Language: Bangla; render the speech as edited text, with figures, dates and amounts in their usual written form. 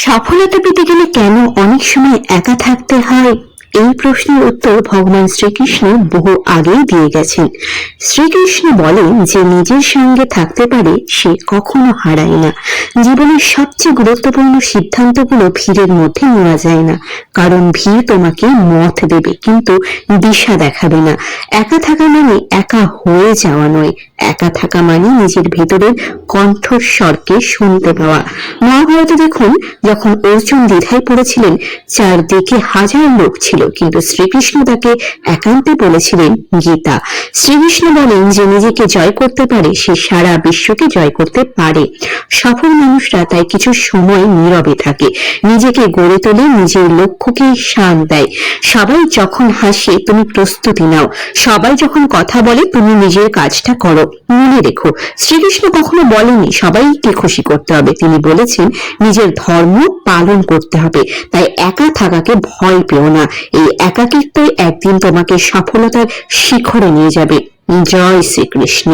সফলতা পেতে গেলে কেন অনেক সময় একা থাকতে হয়? এই প্রশ্নের উত্তর ভগবান শ্রীকৃষ্ণ বহু আগেই দিয়ে গেছেন। শ্রীকৃষ্ণ বলেন যে নিজের সঙ্গে থাকতে পারে সে কখনো হারায় না। জীবনের সবচেয়ে গুরুত্বপূর্ণ সিদ্ধান্তগুলো ভিড়ের মধ্যে নেওয়া যায় না, কারণ ভিড় তোমাকে মথ দেবে কিন্তু দিশা দেখাবে না। একা থাকা মানে একা হয়ে যাওয়া নয়, একা থাকা মানে নিজের ভেতরের কণ্ঠস্বরকে শুনতে পাওয়া। মহাভারতে দেখুন, যখন অর্জুন দ্বিধায় পড়েছিলেন, চারদিকে হাজার লোক ছিল, কিন্তু শ্রীকৃষ্ণ তাকে একান্তে বলেছিলেন গীতা। শ্রীকৃষ্ণ বলেন যে নিজেকে জয় করতে পারে সে সারা বিশ্বকে জয় করতে পারে। সফল মানুষরা তাই কিছু সময় নীরবে থাকে, নিজেকে গড়ে তোলে, নিজের লক্ষ্যকে শান দেয়। সবাই যখন হাসে তুমি প্রস্তুতি নাও, সবাই যখন কথা বলে তুমি নিজের কাজটা করো। মনে রেখো, শ্রীকৃষ্ণ কখনো বলেনি সবাইকে খুশি করতে হবে, তিনি বলেছেন নিজের ধর্ম পালন করতে হবে। তাই একা থাকাকে ভয় পেও না, এই একাকিত্বই একদিন তোমাকে সফলতার শিখরে নিয়ে যাবে। জয় শ্রীকৃষ্ণ।